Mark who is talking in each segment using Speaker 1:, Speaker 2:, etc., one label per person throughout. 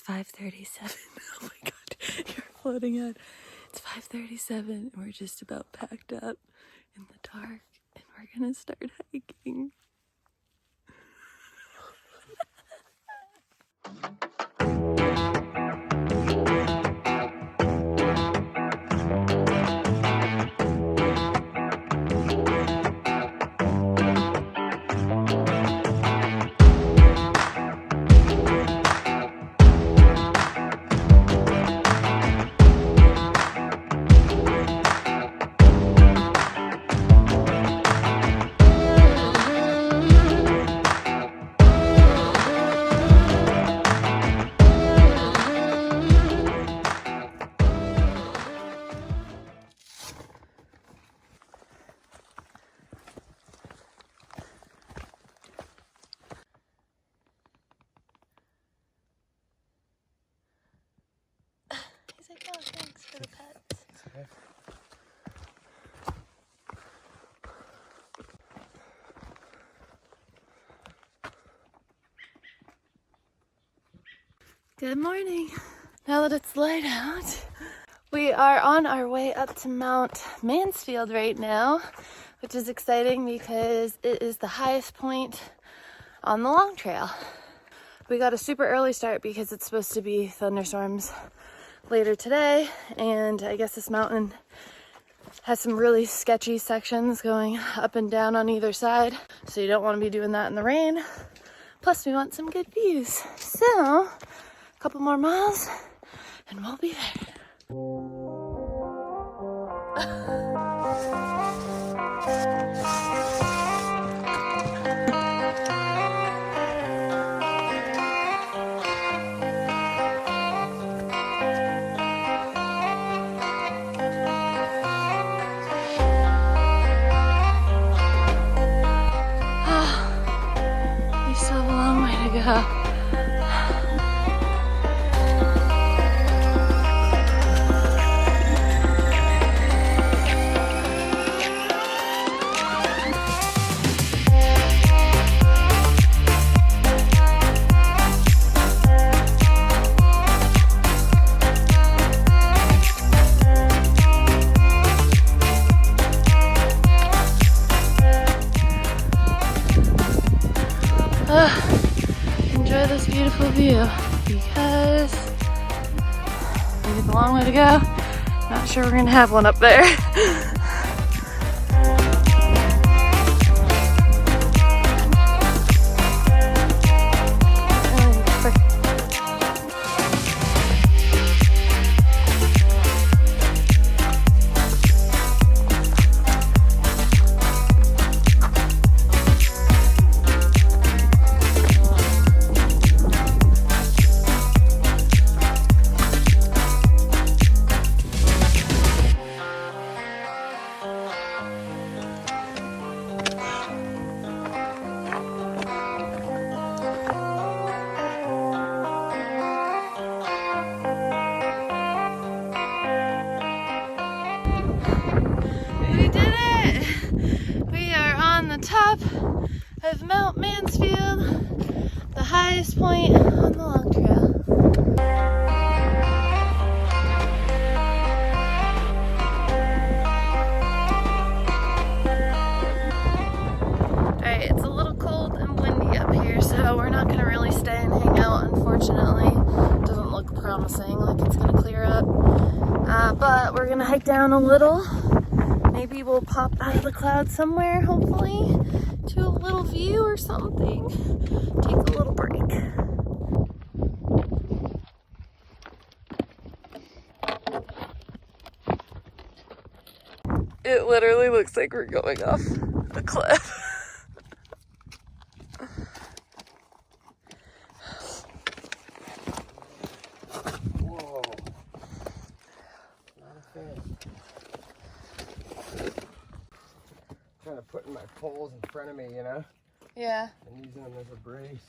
Speaker 1: 5:37. Oh my god, you're floating out. It's 5:37 and we're just about packed up in the dark and we're gonna start hiking. He's like, oh, thanks for the pets. Good morning. Now that it's light out, we are on our way up to Mount Mansfield right now, which is exciting because it is the highest point on the Long Trail. We got a super early start because it's supposed to be thunderstorms later today, and I guess this mountain has some really sketchy sections going up and down on either side, so you don't want to be doing that in the rain. Plus we want some good views. So, a couple more miles and we'll be there. We still have a long way to go. Enjoy this beautiful view because we have a long way to go. Not sure we're gonna have one up there. We did it! We are on the top of Mount Mansfield, the highest point on the Long Trail. Alright, it's a little cold and windy up here, so we're not going to really stay and hang out, unfortunately. It doesn't look promising, like it's going to clear up. But we're going to hike down a little. Maybe we'll pop out of the clouds somewhere, hopefully, to a little view or something. Take a little break. It literally looks like we're going off a cliff.
Speaker 2: Whoa. Not a fan. Trying to put my poles in front of me, you know?
Speaker 1: Yeah.
Speaker 2: And using them as a brace.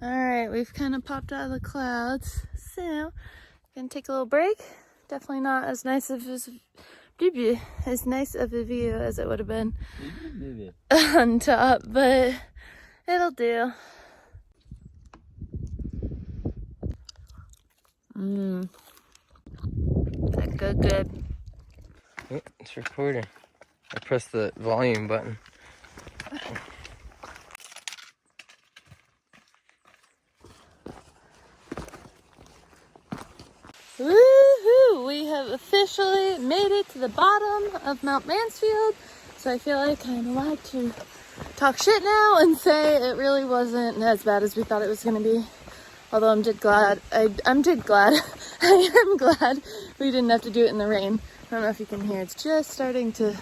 Speaker 1: Alright, we've kind of popped out of the clouds, so gonna take a little break. Definitely not as nice of a as nice of a view as it would have been on top, but it'll do. Good.
Speaker 2: Oh, it's recording. I pressed the volume button.
Speaker 1: Woohoo! We have officially made it to the bottom of Mount Mansfield. So I feel like I'm allowed to talk shit now and say it really wasn't as bad as we thought it was going to be. Although I am glad we didn't have to do it in the rain. I don't know if you can hear, it's just starting to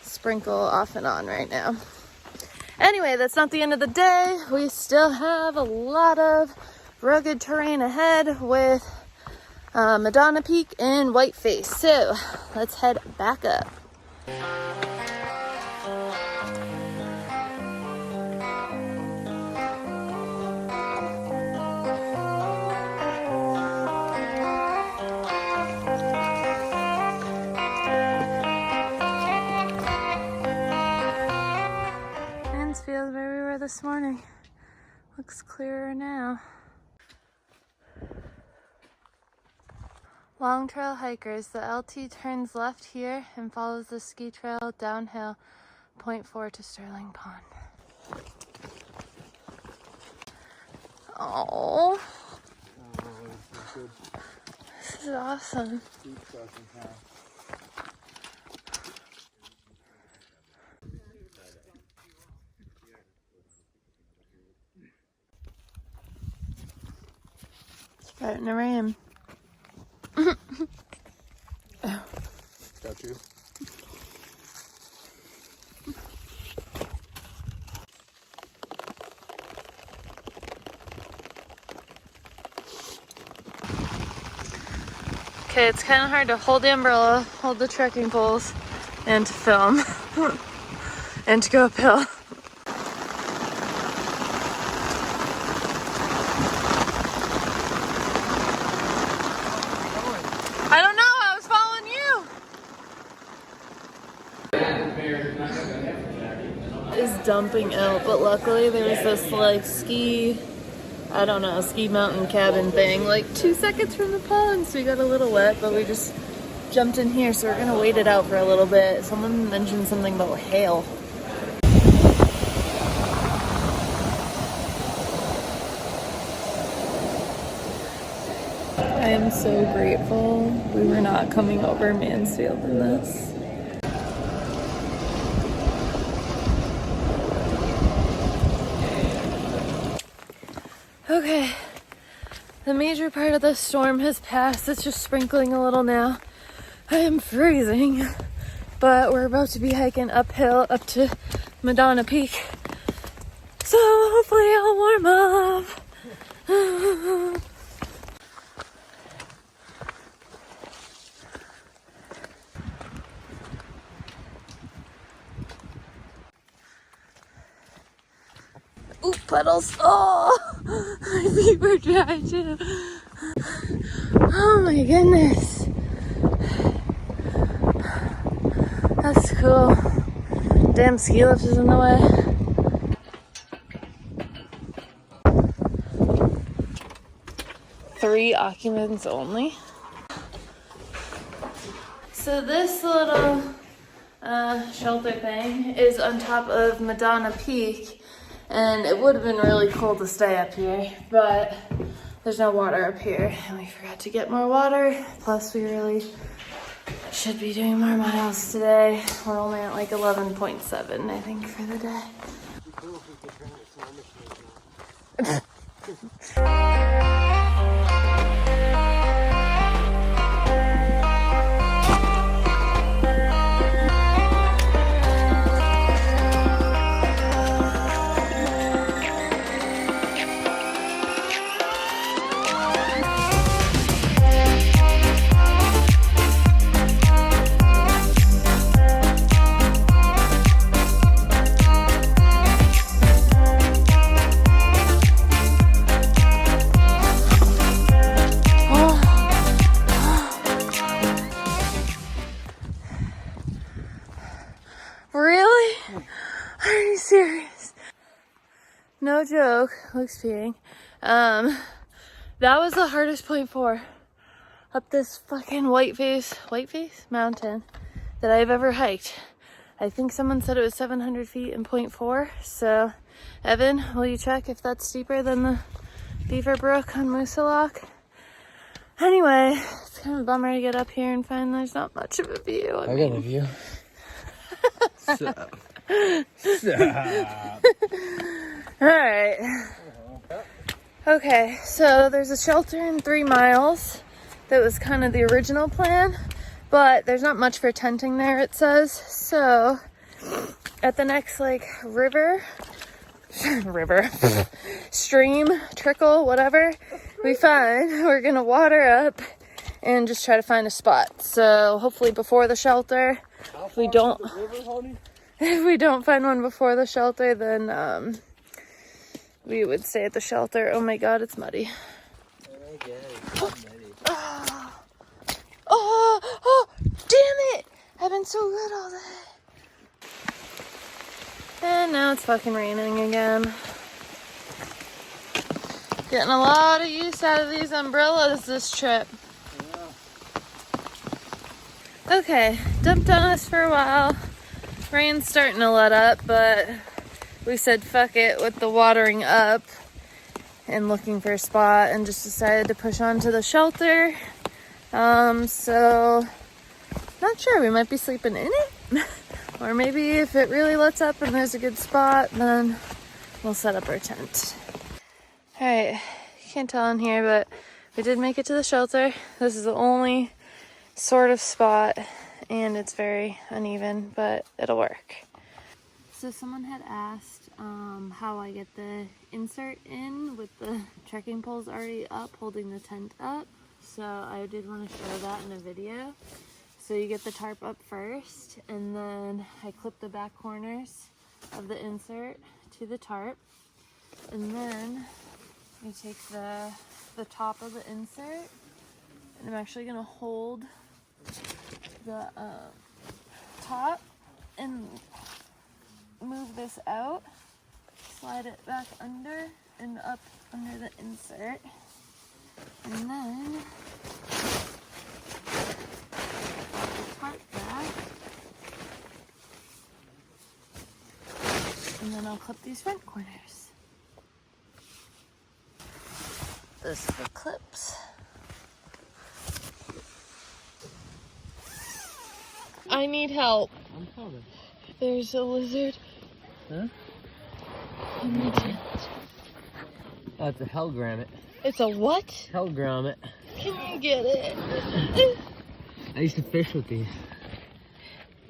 Speaker 1: sprinkle off and on right now. Anyway, that's not the end of the day. We still have a lot of rugged terrain ahead with Madonna Peak and Whiteface. So let's head back up. Mansfield, where we were this morning, looks clearer now. Long Trail hikers, the LT turns left here and follows the ski trail downhill 0.4 to Sterling Pond. Oh, this is awesome. It's starting to rain.
Speaker 2: Got you.
Speaker 1: Okay, it's kind of hard to hold the umbrella, hold the trekking poles, and to film, and to go uphill. I don't know, I was following you! Is dumping out, but luckily there was this like ski mountain cabin thing like 2 seconds from the pond, so we got a little wet, but we just jumped in here, so we're gonna wait it out for a little bit. Someone mentioned something about hail. I am so grateful we were not coming over Mansfield in this. Okay, the major part of the storm has passed. It's just sprinkling a little now. I am freezing, but we're about to be hiking uphill up to Madonna Peak. So hopefully I'll warm up. Ooh, puddles. Oh, my feet were dry too. Oh my goodness. That's cool. Damn ski lift is in the way. Three occupants only. So this little shelter thing is on top of Madonna Peak. And it would have been really cool to stay up here, but there's no water up here, and we forgot to get more water. Plus, we really should be doing more miles today. We're only at like 11.7, I think, for the day. no joke. Luke's peeing. That was the hardest point 4 up this fucking Whiteface mountain that I've ever hiked. I think someone said it was 700 feet in point 4. So, Evan, will you check if that's steeper than the Beaver Brook on Moosilauke? Anyway, it's kind of a bummer to get up here and find there's not much of a view.
Speaker 2: I got a view. Stop.
Speaker 1: Alright. Okay, so there's a shelter in 3 miles. That was kind of the original plan. But there's not much for tenting there, it says. So, at the next, like, stream, trickle, whatever we find, we're gonna water up and just try to find a spot. So, hopefully before the shelter. If we don't find one before the shelter, then, we would stay at the shelter. Oh my god, it's muddy. Oh, damn it! I've been so good all day. And now it's fucking raining again. Getting a lot of use out of these umbrellas this trip. Okay, dumped on us for a while. Rain's starting to let up, but we said fuck it with the watering up and looking for a spot and just decided to push on to the shelter. So not sure, we might be sleeping in it. Or maybe if it really lets up and there's a good spot, then we'll set up our tent. Alright, you can't tell in here, but we did make it to the shelter. This is the only sort of spot, and it's very uneven, but it'll work. So someone had asked how I get the insert in with the trekking poles already up, holding the tent up. So I did want to show that in a video. So you get the tarp up first, and then I clip the back corners of the insert to the tarp, and then you take the top of the insert, and I'm actually going to hold the top and move this out, slide it back under and up under the insert, and then the tarp back, and then I'll clip these front corners. This is the clips. I need help.
Speaker 2: I'm coming.
Speaker 1: There's a lizard.
Speaker 2: Huh?
Speaker 1: In the tent.
Speaker 2: Oh, it's a hell grommet.
Speaker 1: It's a what?
Speaker 2: Hell grommet.
Speaker 1: Can you get it?
Speaker 2: I used to fish with these.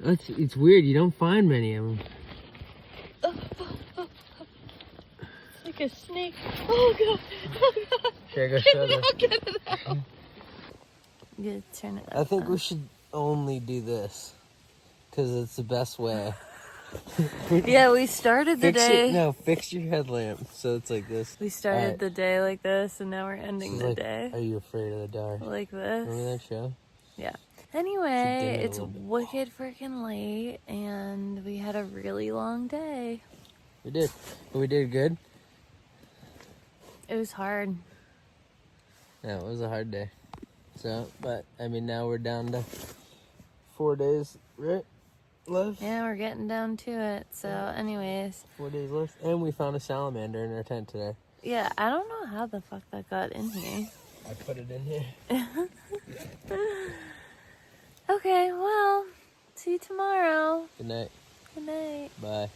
Speaker 2: It's weird, you don't find many of them.
Speaker 1: It's like a snake. Oh god. Oh god.
Speaker 2: Here, go show them.
Speaker 1: Get it out. You gotta turn it up.
Speaker 2: I think we should only do this, because it's the best way.
Speaker 1: Yeah, we started the day.
Speaker 2: Fix your headlamp so it's like this.
Speaker 1: We started the day like this, and now we're ending the
Speaker 2: like,
Speaker 1: day.
Speaker 2: Are you afraid of the dark?
Speaker 1: Like this.
Speaker 2: Remember that show?
Speaker 1: Yeah. Anyway, it's wicked freaking late, and we had a really long day.
Speaker 2: We did. But we did good.
Speaker 1: It was hard.
Speaker 2: Yeah, it was a hard day. So, but, I mean, now we're down to 4 days, right? Left?
Speaker 1: Yeah, we're getting down to it. So, anyways.
Speaker 2: 4 days left. And we found a salamander in our tent today.
Speaker 1: Yeah, I don't know how the fuck that got in here.
Speaker 2: I put it in here.
Speaker 1: Okay, well, see you tomorrow.
Speaker 2: Good night.
Speaker 1: Good night.
Speaker 2: Bye.